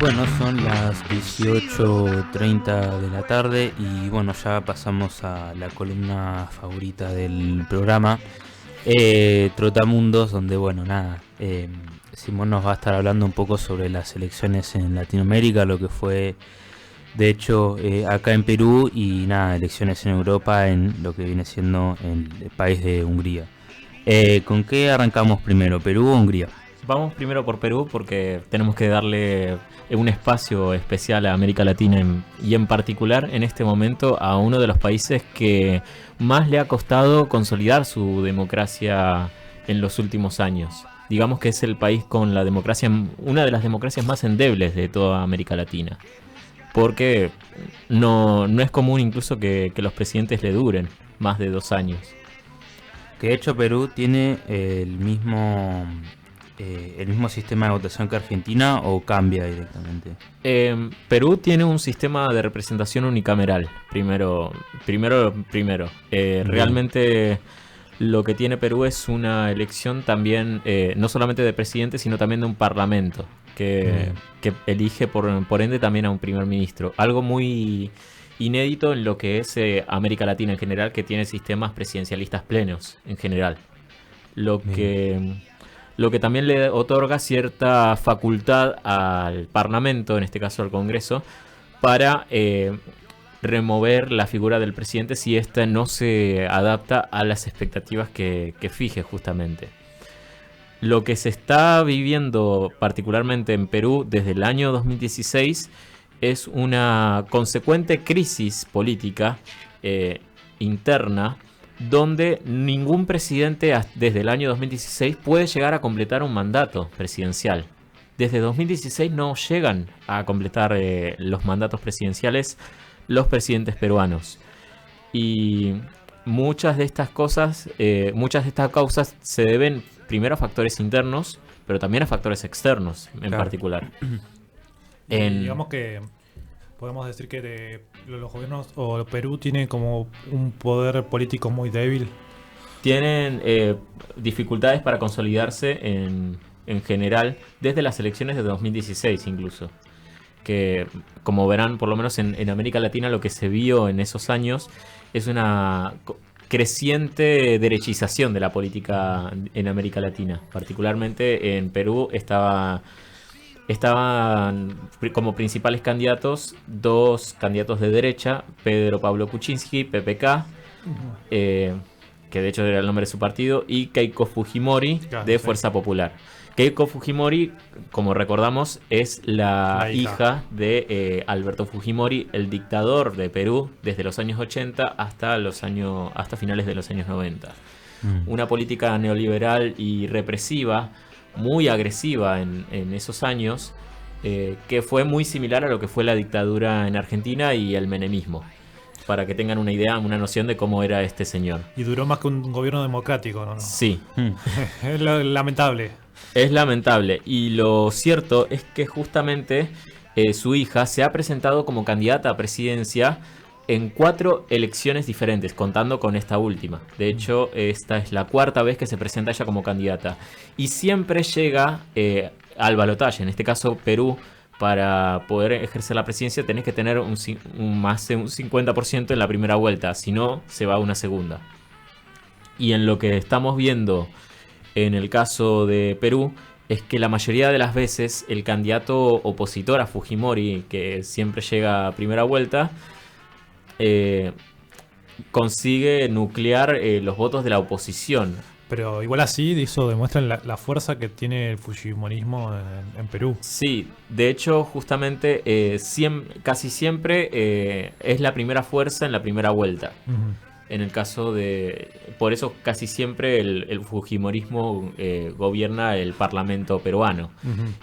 Bueno, son las 18:30 de la tarde y bueno, ya pasamos a la columna favorita del programa, Trotamundos, donde bueno, nada, Simón nos va a estar hablando un poco sobre las elecciones en Latinoamérica, lo que fue de hecho acá en Perú y nada, elecciones en Europa en lo que viene siendo el país de Hungría. ¿Con qué arrancamos primero, Perú o Hungría? Vamos primero por Perú porque tenemos que darle un espacio especial a América Latina y en particular en este momento a uno de los países que más le ha costado consolidar su democracia en los últimos años. Digamos que es el país con la democracia, una de las democracias más endebles de toda América Latina. Porque no es común incluso que los presidentes le duren más de 2 años. Que de hecho Perú tiene el mismo sistema de votación que Argentina o cambia directamente. Perú tiene un sistema de representación unicameral. Primero. Bien. Realmente lo que tiene Perú es una elección también, no solamente de presidente, sino también de un parlamento Bien. que elige por ende también a un primer ministro. Algo muy inédito en lo que es América Latina en general, que tiene sistemas presidencialistas plenos en general. Lo Bien. que, lo que también le otorga cierta facultad al Parlamento, en este caso al Congreso, para remover la figura del presidente si ésta no se adapta a las expectativas que fije justamente. Lo que se está viviendo particularmente en Perú desde el año 2016 es una consecuente crisis política eh, interna donde ningún presidente desde el año 2016 puede llegar a completar un mandato presidencial. Desde 2016 no llegan a completar los mandatos presidenciales los presidentes peruanos. Y muchas de estas cosas, muchas de estas causas se deben primero a factores internos, pero también a factores externos en Claro. particular. Y En, digamos que podemos decir que los gobiernos o Perú tiene como un poder político muy débil. Tienen dificultades para consolidarse en general desde las elecciones de 2016 incluso. Que como verán, por lo menos en América Latina lo que se vio en esos años es una creciente derechización de la política en América Latina. Particularmente en Perú estaban como principales candidatos dos candidatos de derecha, Pedro Pablo Kuczynski, PPK, eh, que de hecho era el nombre de su partido, y Keiko Fujimori Claro, de sí. Fuerza Popular. Keiko Fujimori, como recordamos, es la La hija. hija de Alberto Fujimori, el dictador de Perú desde los años 80 hasta finales de los años 90. Una política neoliberal y represiva, muy agresiva en esos años, que fue muy similar a lo que fue la dictadura en Argentina y el menemismo. Para que tengan una idea, una noción de cómo era este señor. Y duró más que un gobierno democrático, ¿no? Sí, Es lamentable. es lamentable. Y lo cierto es que justamente su hija se ha presentado como candidata a presidencia en 4 elecciones diferentes, contando con esta última. De hecho, esta es la 4ª vez que se presenta ella como candidata. Y siempre llega al balotaje. En este caso, Perú, para poder ejercer la presidencia, tenés que tener más de un 50% en la primera vuelta. Si no, se va a una segunda. Y en lo que estamos viendo en el caso de Perú es que la mayoría de las veces el candidato opositor a Fujimori, que siempre llega a primera vuelta, consigue nuclear los votos de la oposición. Pero igual así, eso demuestra la fuerza que tiene el fujimorismo en Perú. Sí, de hecho, justamente casi siempre es la primera fuerza en la primera vuelta. En el caso de... Por eso casi siempre el fujimorismo gobierna el parlamento peruano.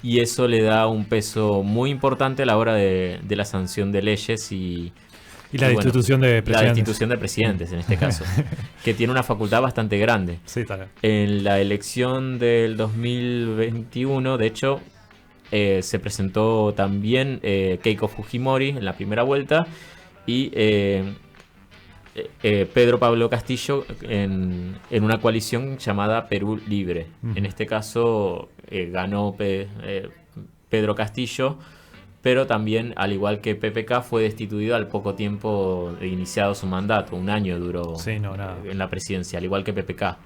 Y eso le da un peso muy importante a la hora de la sanción de leyes y Y la bueno, destitución de la presidentes. destitución de presidentes en este caso, que tiene una facultad bastante grande. Sí, está bien. En la elección del 2021, de hecho, se presentó también Keiko Fujimori en la primera vuelta y Pedro Pablo Castillo en una coalición llamada Perú Libre. En este caso ganó Pedro Castillo pero también, al igual que PPK, fue destituido al poco tiempo de iniciado su mandato. 1 año duró en la presidencia, al igual que PPK.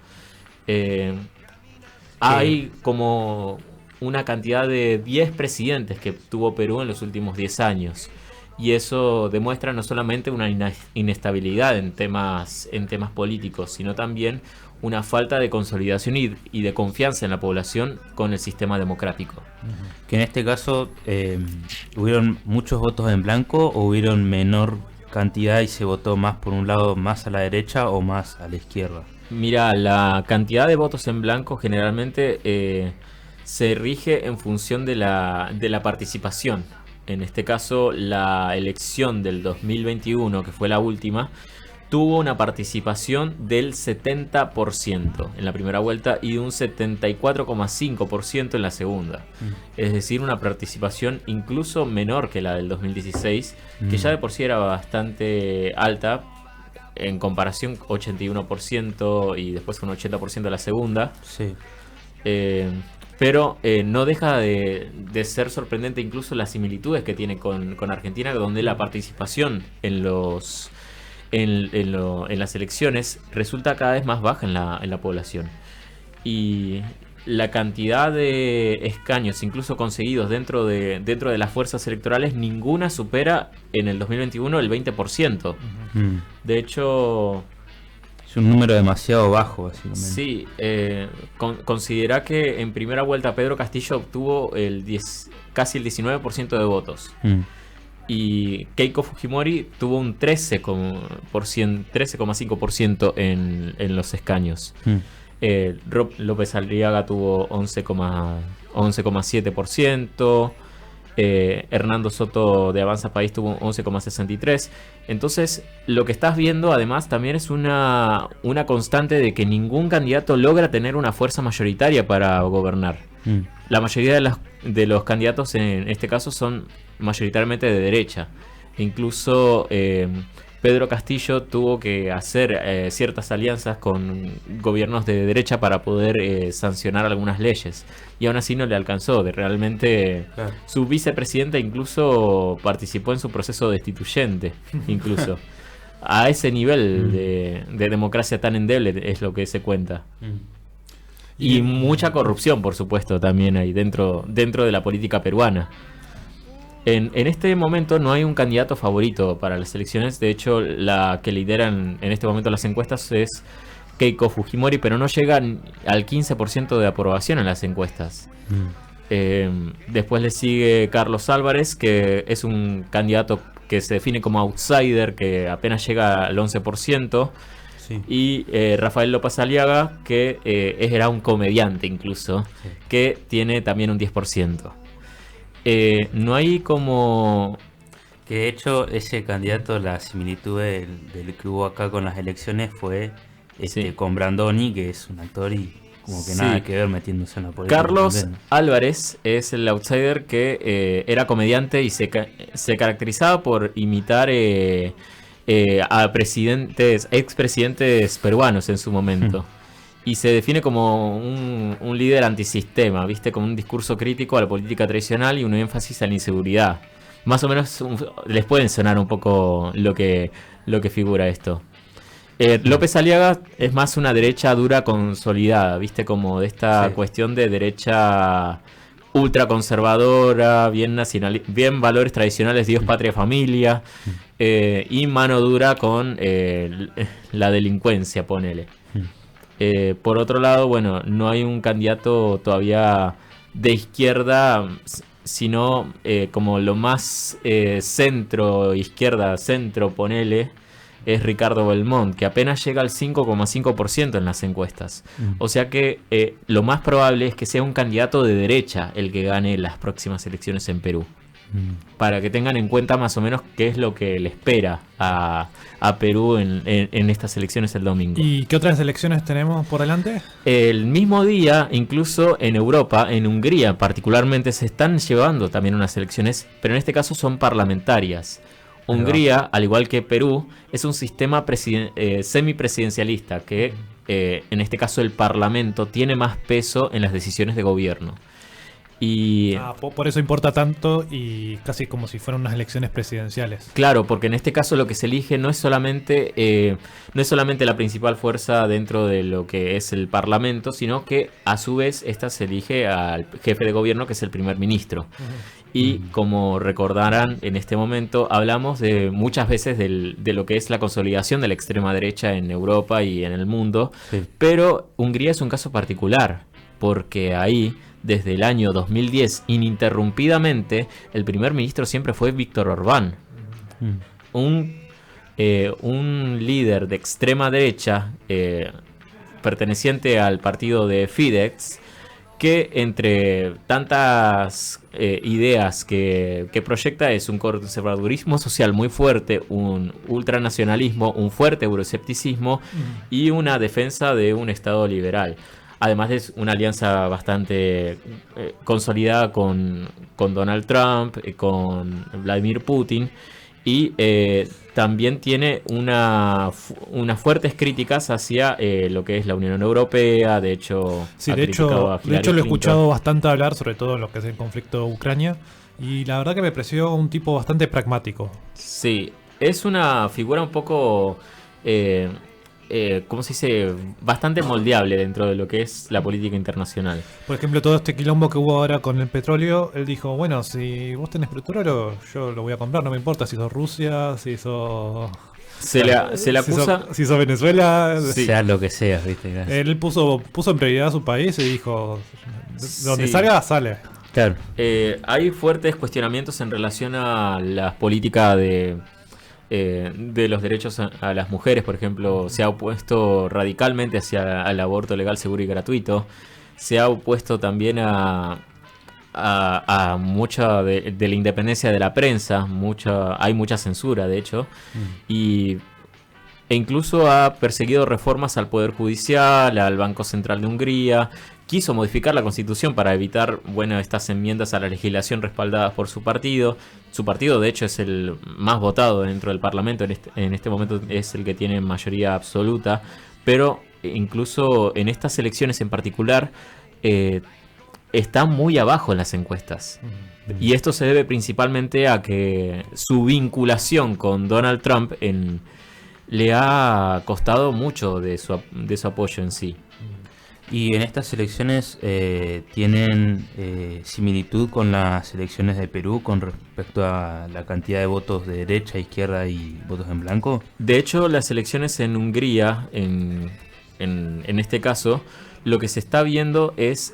Hay como una cantidad de 10 presidentes que tuvo Perú en los últimos 10 años. Y eso demuestra no solamente una inestabilidad en temas políticos, sino también una falta de consolidación y de confianza en la población con el sistema democrático. Que en este caso, ¿hubieron muchos votos en blanco o hubieron menor cantidad y se votó más por un lado, más a la derecha o más a la izquierda? Mira, la cantidad de votos en blanco generalmente se rige en función de la participación. En este caso, la elección del 2021, que fue la última, tuvo una participación del 70% en la primera vuelta y de un 74,5% en la segunda. Es decir, una participación incluso menor que la del 2016, que ya de por sí era bastante alta, en comparación 81% y después un 80% de la segunda. Sí. Pero no deja de ser sorprendente incluso las similitudes que tiene con Argentina, donde la participación en las elecciones resulta cada vez más baja en la población. Y la cantidad de escaños incluso conseguidos dentro de las fuerzas electorales, ninguna supera en el 2021 el 20%. De hecho, es un número demasiado bajo, básicamente. Sí, considera que en primera vuelta Pedro Castillo obtuvo casi el 19% de votos. Y Keiko Fujimori tuvo un 13,5% en los escaños. López Aliaga tuvo 11,7%. Hernando Soto de Avanza País tuvo 11,63%. Entonces, lo que estás viendo además también es una constante de que ningún candidato logra tener una fuerza mayoritaria para gobernar. La mayoría de los candidatos en este caso son mayoritariamente de derecha. Incluso Pedro Castillo tuvo que hacer ciertas alianzas con gobiernos de derecha para poder sancionar algunas leyes. Y aún así no le alcanzó. Realmente, claro. Su vicepresidenta incluso participó en su proceso destituyente. Incluso. A ese nivel de democracia tan endeble es lo que se cuenta. Y mucha corrupción, por supuesto, también hay dentro de la política peruana. En este momento no hay un candidato favorito para las elecciones. De hecho, la que lidera en este momento las encuestas es Keiko Fujimori, pero no llega al 15% de aprobación en las encuestas. Después le sigue Carlos Álvarez, que es un candidato que se define como outsider, que apenas llega al 11%. Sí. Y Rafael López Aliaga, que era un comediante incluso, sí, que tiene también un 10%. No hay como... Que de hecho ese candidato, la similitud del que hubo acá con las elecciones fue sí, con Brandoni, que es un actor y como que sí, nada que ver metiéndose en la política. Carlos también. Álvarez es el outsider que era comediante y se caracterizaba por imitar a expresidentes peruanos en su momento. Y se define como un líder antisistema, ¿viste? Con un discurso crítico a la política tradicional y un énfasis a la inseguridad. Más o menos les pueden sonar un poco lo que figura esto. López Aliaga es más una derecha dura consolidada, ¿viste? Como de esta sí, cuestión de derecha ultraconservadora, bien valores tradicionales, Dios, patria, familia, y mano dura con la delincuencia, ponele. Por otro lado, bueno, no hay un candidato todavía de izquierda, sino como lo más centro, ponele, es Ricardo Belmont, que apenas llega al 5,5% en las encuestas. O sea que lo más probable es que sea un candidato de derecha el que gane las próximas elecciones en Perú. Para que tengan en cuenta más o menos qué es lo que le espera a Perú en estas elecciones el domingo. ¿Y qué otras elecciones tenemos por delante? El mismo día, incluso en Europa, en Hungría particularmente, se están llevando también unas elecciones, pero en este caso son parlamentarias. Hungría, al igual que Perú, es un sistema semipresidencialista que, en este caso, el Parlamento tiene más peso en las decisiones de gobierno. Y por eso importa tanto y casi como si fueran unas elecciones presidenciales. claro, porque en este caso lo que se elige no es solamente la principal fuerza dentro de lo que es el Parlamento, sino que a su vez esta se elige al jefe de gobierno, que es el primer ministro. Y como recordarán, en este momento hablamos de muchas veces de lo que es la consolidación de la extrema derecha en Europa y en el mundo, Sí. pero Hungría es un caso particular, porque ahí, desde el año 2010, ininterrumpidamente, el primer ministro siempre fue Viktor Orbán, Mm. un líder de extrema derecha perteneciente al partido de Fidesz, que entre tantas ideas que proyecta es un conservadurismo social muy fuerte, un ultranacionalismo, un fuerte euroescepticismo y una defensa de un Estado liberal. Además es una alianza bastante consolidada con Donald Trump, con Vladimir Putin, y también tiene unas fuertes críticas hacia lo que es la Unión Europea. De hecho, Sí, ha de criticado a hecho Hillary lo he Clinton. escuchado bastante hablar, sobre todo en lo que es el conflicto de Ucrania, y la verdad que me pareció un tipo bastante pragmático. Sí, es una figura un poco, ¿cómo se dice? Bastante moldeable dentro de lo que es la política internacional. Por ejemplo, todo este quilombo que hubo ahora con el petróleo, él dijo, bueno, si vos tenés petróleo, yo lo voy a comprar, no me importa si sos Rusia, si sos... Se le acusa... Si sos Venezuela. Sí. Sea lo que sea, ¿viste? Él puso en prioridad a su país y dijo, de donde Sí. salga, sale. Claro. Hay fuertes cuestionamientos en relación a las políticas de los derechos a las mujeres. Por ejemplo, se ha opuesto radicalmente hacia el aborto legal, seguro y gratuito. Se ha opuesto también a mucha de la independencia de la prensa. Hay mucha censura, de hecho. E incluso ha perseguido reformas al Poder Judicial, al Banco Central de Hungría. Quiso modificar la Constitución para evitar, estas enmiendas a la legislación respaldadas por su partido. Su partido, de hecho, es el más votado dentro del Parlamento. En este momento es el que tiene mayoría absoluta. Pero incluso en estas elecciones en particular está muy abajo en las encuestas. Y esto se debe principalmente a que su vinculación con Donald Trump le ha costado mucho de su apoyo en sí. Y en estas elecciones tienen similitud con las elecciones de Perú con respecto a la cantidad de votos de derecha, izquierda y votos en blanco. De hecho, las elecciones en Hungría, en este caso, lo que se está viendo es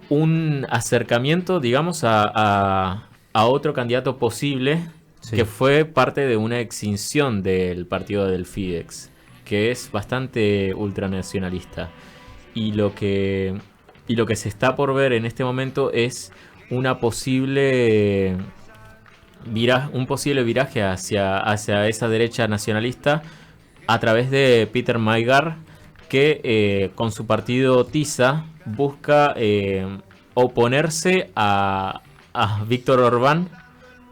un acercamiento, digamos, a otro candidato posible, Sí. que fue parte de una extinción del partido del Fidesz, que es bastante ultranacionalista. Y lo que se está por ver en este momento es un posible viraje hacia esa derecha nacionalista a través de Peter Majgar, que con su partido TISA busca oponerse a Viktor Orbán,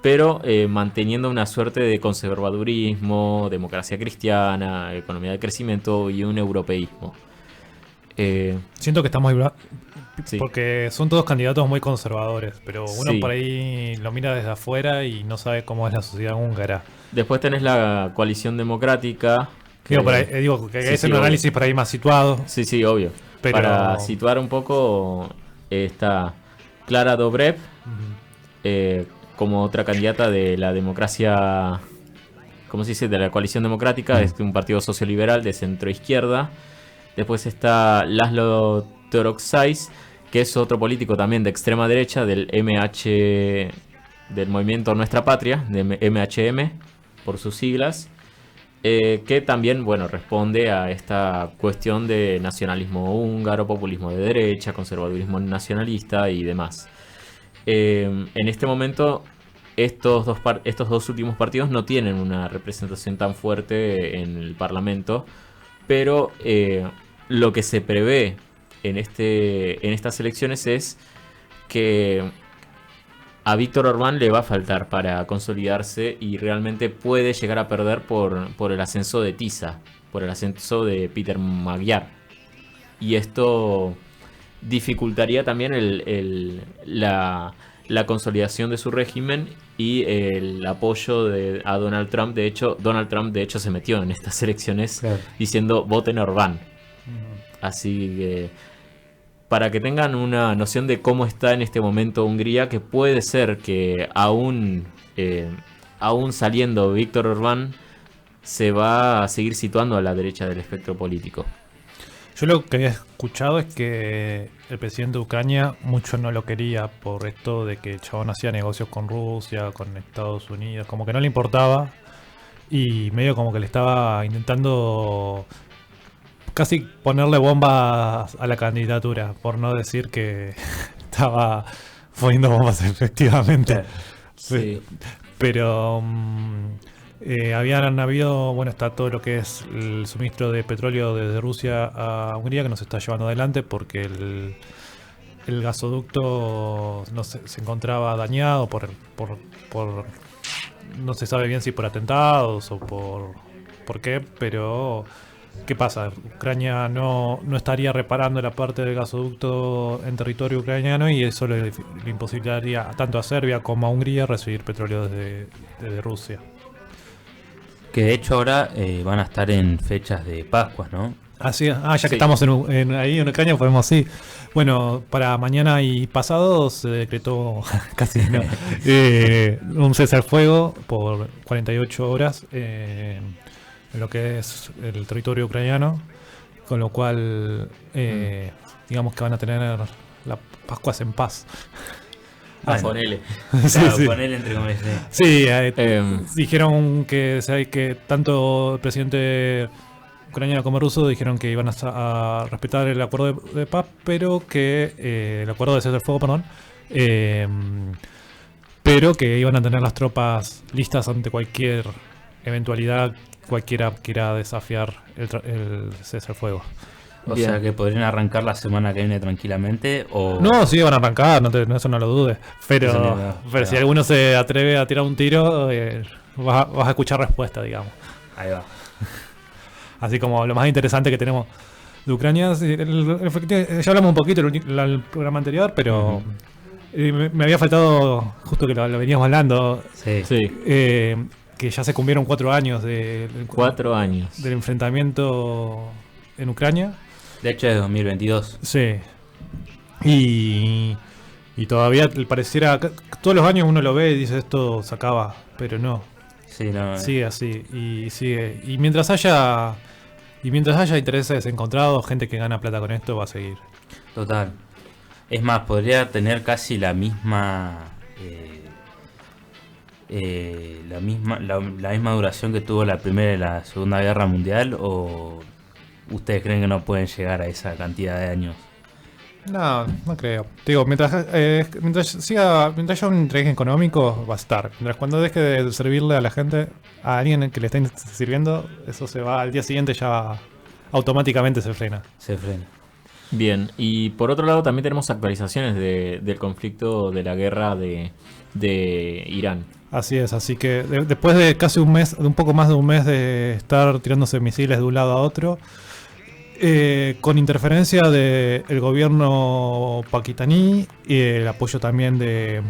pero manteniendo una suerte de conservadurismo, democracia cristiana, economía de crecimiento y un europeísmo. Siento que está muy... Sí. Porque son todos candidatos muy conservadores, pero uno Sí. por ahí lo mira desde afuera y no sabe cómo es la sociedad húngara. Después tenés la coalición democrática. Digo, que sí, es sí, un obvio. análisis por ahí más situado. Sí, sí, obvio. Pero- Para situar un poco, está Clara Dobrev como otra candidata de la democracia, ¿cómo se dice? De la coalición democrática, es un partido socioliberal de centro-izquierda. Después está Laszlo Toroxais, que es otro político también de extrema derecha del del movimiento Nuestra Patria, de MHM, por sus siglas. Que también, responde a esta cuestión de nacionalismo húngaro, populismo de derecha, conservadurismo nacionalista y demás. En este momento, estos dos últimos partidos no tienen una representación tan fuerte en el Parlamento, pero lo que se prevé en estas elecciones es que a Viktor Orbán le va a faltar para consolidarse y realmente puede llegar a perder por el ascenso de TISA, por el ascenso de Peter Magyar. Y esto dificultaría también la consolidación de su régimen y el apoyo a Donald Trump. De hecho, Donald Trump se metió en estas elecciones diciendo voten a Orbán. Así que para que tengan una noción de cómo está en este momento Hungría, que puede ser que aún saliendo Víctor Orbán, se va a seguir situando a la derecha del espectro político. Yo lo que había escuchado es que el presidente de Ucrania mucho no lo quería por esto de que el chabón hacía negocios con Rusia, con Estados Unidos, como que no le importaba y medio como que le estaba intentando casi ponerle bombas a la candidatura, por no decir que estaba poniendo bombas efectivamente. Sí. Pero habían habido, bueno, está todo lo que es el suministro de petróleo desde Rusia a Hungría que nos está llevando adelante porque el gasoducto no se encontraba dañado por no se sabe bien si por atentados o por qué, pero ¿qué pasa? Ucrania no estaría reparando la parte del gasoducto en territorio ucraniano y eso le imposibilitaría tanto a Serbia como a Hungría recibir petróleo desde Rusia. Que de hecho ahora van a estar en fechas de Pascuas, ¿no? Así, ya que estamos ahí en Ucrania, podemos sí. Bueno, para mañana y pasado se decretó casi un cese al fuego por 48 horas en lo que es el territorio ucraniano, con lo cual digamos que van a tener las Pascuas en paz. Ponele. Ponele entre comillas. Sí, dijeron que tanto el presidente ucraniano como ruso dijeron que iban a respetar el acuerdo de paz, pero que el acuerdo de cese al fuego, perdón, pero que iban a tener las tropas listas ante cualquier eventualidad, cualquiera quiera desafiar el cese al fuego. O sea que podrían arrancar la semana que viene tranquilamente o... No, sí, van a arrancar, eso no lo dudes. Pero si alguno se atreve a tirar un tiro, vas a escuchar respuesta, digamos. Ahí va. Así como lo más interesante que tenemos de Ucrania, ya hablamos un poquito en el programa anterior, pero me había faltado, justo que lo veníamos hablando, que ya se cumplieron 4 años del enfrentamiento en Ucrania. De hecho es 2022. Sí. Y todavía pareciera, todos los años uno lo ve y dice esto se acaba, pero no. Sí, no. Sigue así y sigue. Y mientras haya intereses encontrados, gente que gana plata con esto va a seguir. Total. Es más, podría tener casi la misma la misma duración que tuvo la Primera y la Segunda Guerra Mundial, o ¿ustedes creen que no pueden llegar a esa cantidad de años? No creo. Digo, mientras haya un interés económico, va a estar. Mientras cuando deje de servirle a la gente, a alguien que le estén sirviendo, eso se va, al día siguiente ya automáticamente se frena. Bien, y por otro lado también tenemos actualizaciones del conflicto de la guerra de Irán. Así es, así que después de casi un mes, de un poco más de un mes de estar tirándose misiles de un lado a otro, con interferencia del gobierno pakistaní y el apoyo también de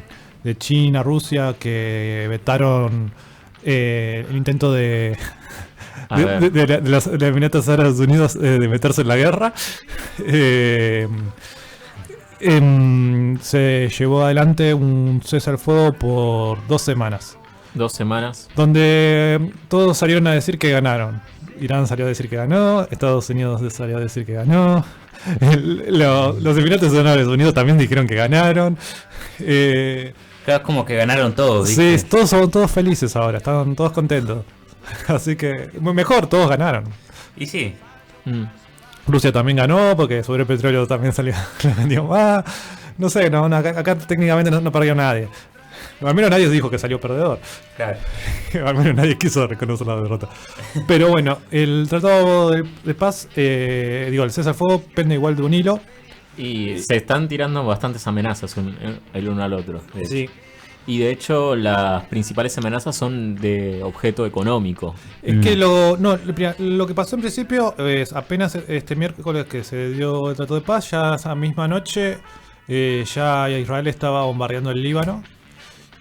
China, Rusia, que vetaron el intento de los Emiratos Árabes Unidos de meterse en la guerra. Se llevó adelante un cese al fuego por 2 semanas. 2 semanas. Donde todos salieron a decir que ganaron. Irán salió a decir que ganó, Estados Unidos salió a decir que ganó, los Emiratos Árabes Unidos también dijeron que ganaron. Claro, es como que ganaron todos, ¿viste? Sí, todos felices ahora, están todos contentos. Así que, mejor, todos ganaron. Y sí. Rusia también ganó, porque sobre el petróleo también salió. No sé, acá técnicamente no perdió nadie. Al menos nadie dijo que salió perdedor. Claro. Al menos nadie quiso reconocer la derrota. Pero bueno, el tratado de paz, el cese al fuego pende igual de un hilo. Y se están tirando bastantes amenazas el uno al otro. Sí. Y de hecho las principales amenazas son de objeto económico. Es que lo que pasó en principio es apenas este miércoles que se dio el trato de paz, ya esa misma noche ya Israel estaba bombardeando el Líbano.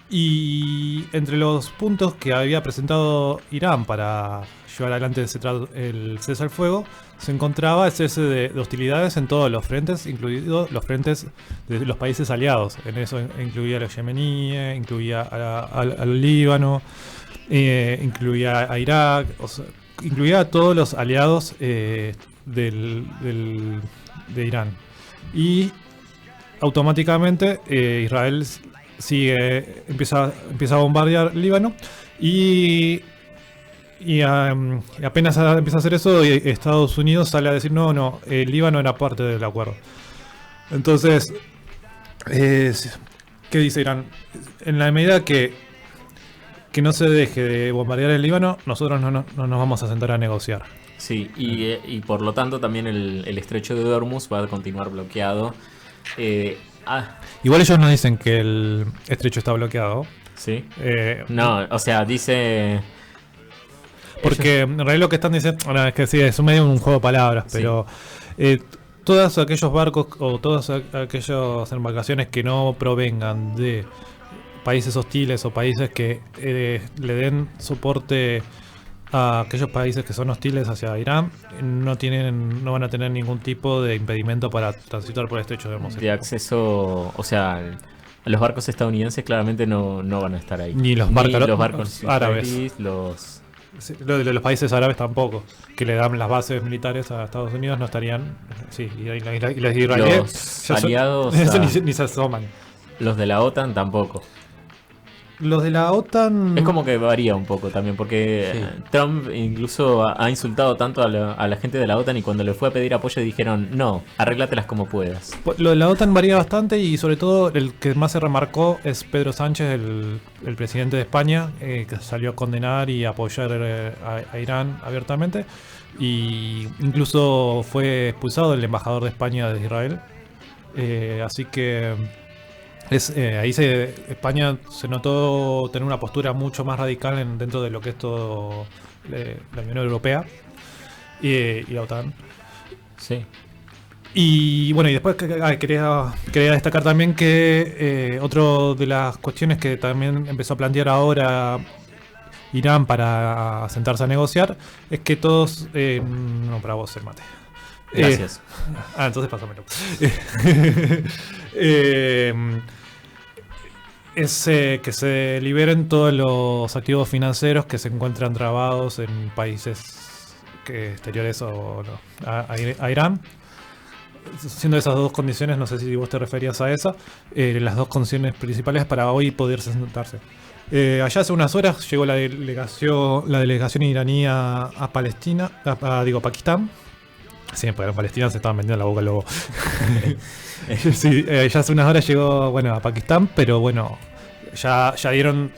Y entre los puntos que había presentado Irán para llevar adelante el cese al fuego, se encontraba el cese de hostilidades en todos los frentes, incluidos los frentes de los países aliados. En eso incluía a los yemeníes, incluía al Líbano, incluía a Irak, o sea, incluía a todos los aliados de Irán. Y automáticamente Israel empieza a bombardear Líbano y apenas empieza a hacer eso, y Estados Unidos sale a decir no, el Líbano era parte del acuerdo. Entonces, ¿qué dice Irán? En la medida que no se deje de bombardear el Líbano, nosotros no nos vamos a sentar a negociar. Sí, y por lo tanto también el estrecho de Hormuz va a continuar bloqueado. Igual ellos no dicen que el estrecho está bloqueado. Sí. No, o sea, dice... Porque en realidad lo que están diciendo... Bueno, es que sí, es medio un juego de palabras, sí. Pero... todos aquellos barcos o todas aquellas embarcaciones que no provengan de países hostiles o países que le den soporte a aquellos países que son hostiles hacia Irán, no van a tener ningún tipo de impedimento para transitar por el estrecho de Hormuz. De acceso, o sea, los barcos estadounidenses claramente no van a estar ahí. Ni los barcos árabes. Israelíes, los países árabes tampoco, que le dan las bases militares a Estados Unidos, no estarían. Sí, y las israelíes. Los aliados. Eso ni se asoman. Los de la OTAN tampoco. Los de la OTAN... Es como que varía un poco también, porque sí. Trump incluso ha insultado tanto a la gente de la OTAN, y cuando le fue a pedir apoyo dijeron, no, arréglatelas como puedas. Lo de la OTAN varía bastante, y sobre todo el que más se remarcó es Pedro Sánchez, el presidente de España, que salió a condenar y apoyar a Irán abiertamente, y incluso fue expulsado el embajador de España de Israel. Así que... España se notó tener una postura mucho más radical dentro de lo que es todo la Unión Europea y la OTAN. Sí. Y bueno, y después quería destacar también que otro de las cuestiones que también empezó a plantear ahora Irán para sentarse a negociar es que todos... no, para vos el mate. Gracias. Entonces pásamelo. Es que se liberen todos los activos financieros que se encuentran trabados en países exteriores a Irán. Siendo esas dos condiciones, no sé si vos te referías a esa, las dos condiciones principales para hoy poder sentarse. Allá hace unas horas llegó la delegación iraní a Palestina, Pakistán. Sí, porque en Palestina se estaban vendiendo la boca al lobo. Sí, ya hace unas horas llegó, a Pakistán, pero ya dieron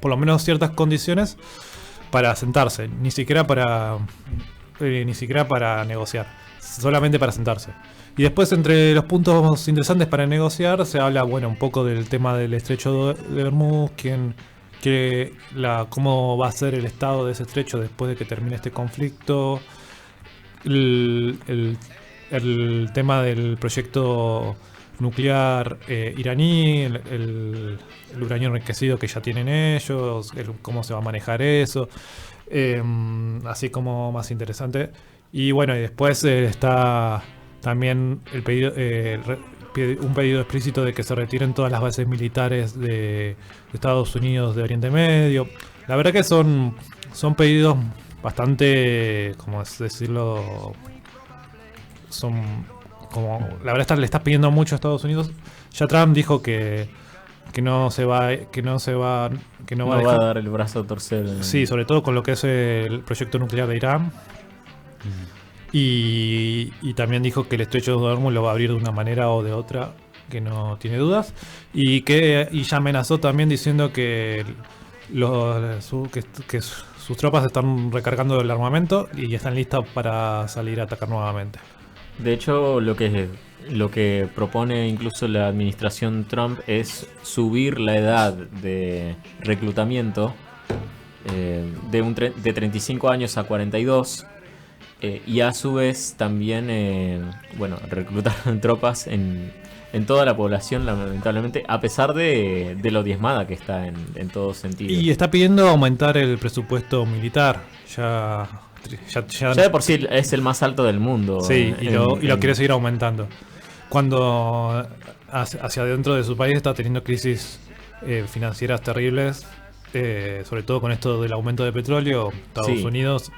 por lo menos ciertas condiciones para sentarse, ni siquiera para negociar, solamente para sentarse. Y después, entre los puntos interesantes para negociar, se habla un poco del tema del estrecho de Hormuz, cómo va a ser el estado de ese estrecho después de que termine este conflicto. El tema del proyecto nuclear iraní, el uranio enriquecido que ya tienen ellos, cómo se va a manejar eso, así como más interesante. Y y después está también un pedido explícito de que se retiren todas las bases militares de Estados Unidos de Oriente Medio. La verdad que son pedidos bastante, ¿cómo decirlo? La verdad le está pidiendo mucho a Estados Unidos. Ya Trump dijo que no va a dar el brazo a torcer. Sí, sobre todo con lo que es el proyecto nuclear de Irán. Y también dijo que el estrecho de Hormuz lo va a abrir de una manera o de otra, que no tiene dudas. Y ya amenazó también diciendo que sus tropas están recargando el armamento y están listas para salir a atacar nuevamente. De hecho, lo que propone incluso la administración Trump es subir la edad de reclutamiento de 35 años a 42 y a su vez también reclutar tropas en toda la población, lamentablemente, a pesar de lo diezmada que está en todo sentido. Y está pidiendo aumentar el presupuesto militar. Ya de por sí es el más alto del mundo. Sí, y lo quiere seguir aumentando. Cuando hacia adentro de su país está teniendo crisis financieras terribles, sobre todo con esto del aumento de petróleo. Estados Unidos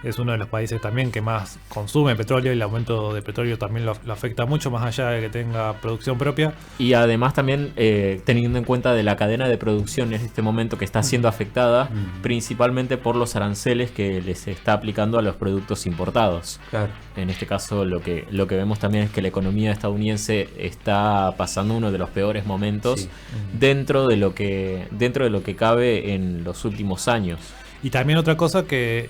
es uno de los países también que más consume petróleo y el aumento de petróleo también lo afecta mucho, más allá de que tenga producción propia. Y además también teniendo en cuenta de la cadena de producción en este momento que está siendo afectada principalmente por los aranceles que les está aplicando a los productos importados. Claro. En este caso lo que vemos también es que la economía estadounidense está pasando uno de los peores momentos dentro de lo que cabe en los últimos años. Y también otra cosa que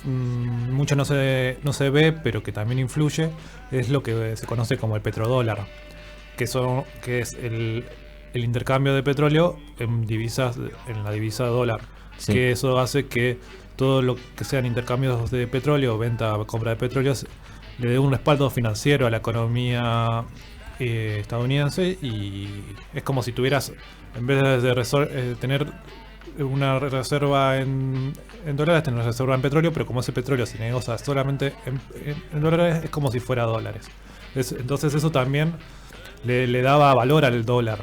mucho no se ve, pero que también influye, es lo que se conoce como el petrodólar, que es el intercambio de petróleo en la divisa dólar. Sí. Que eso hace que todo lo que sean intercambios de petróleo, venta, compra de petróleo, le dé un respaldo financiero a la economía estadounidense, y es como si tuvieras, en vez de tener una reserva en dólares, tener una reserva en petróleo, pero como ese petróleo se negocia solamente en dólares, es como si fuera dólares. Entonces eso también le daba valor al dólar.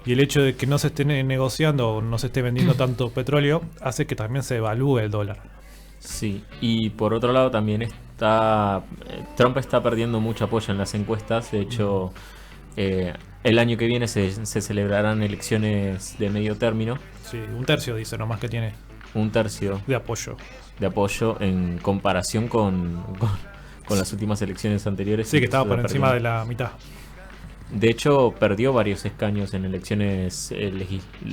Y el hecho de que no se esté negociando o no se esté vendiendo tanto petróleo hace que también se evalúe el dólar. Sí, y por otro lado también Trump está perdiendo mucho apoyo en las encuestas. De hecho, el año que viene se celebrarán elecciones de medio término. Sí, 1/3 dice nomás que tiene. 1/3 de apoyo. De apoyo en comparación con las últimas elecciones anteriores. Sí, que estaba por encima de la mitad. De hecho, perdió varios escaños en elecciones en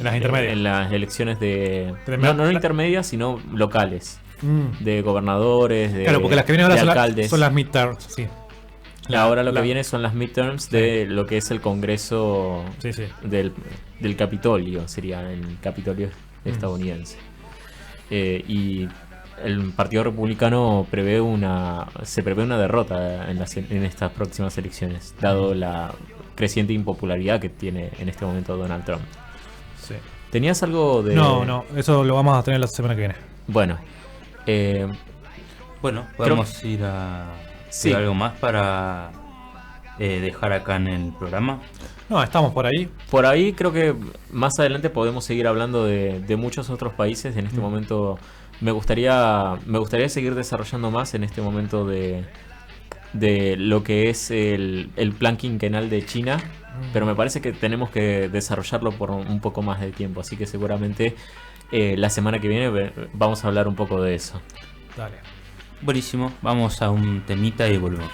las intermedias. En las elecciones no intermedias, sino locales. De gobernadores, claro, porque las que vienen ahora alcaldes. Son las midterms, sí. Ahora lo que viene son las midterms de lo que es el Congreso del Capitolio, sería el Capitolio estadounidense. Y el Partido Republicano se prevé una derrota en estas próximas elecciones, dado la creciente impopularidad que tiene en este momento Donald Trump. Sí. ¿Tenías algo de...? No, eso lo vamos a tener la semana que viene. Bueno. Podemos ir a... Sí. ¿Algo más para dejar acá en el programa? No, estamos por ahí. Por ahí creo que más adelante podemos seguir hablando de muchos otros países. En este momento me gustaría seguir desarrollando más en este momento de lo que es el plan quinquenal de China. Pero me parece que tenemos que desarrollarlo por un poco más de tiempo. Así que seguramente la semana que viene vamos a hablar un poco de eso. Dale. Buenísimo, vamos a un temita y volvemos.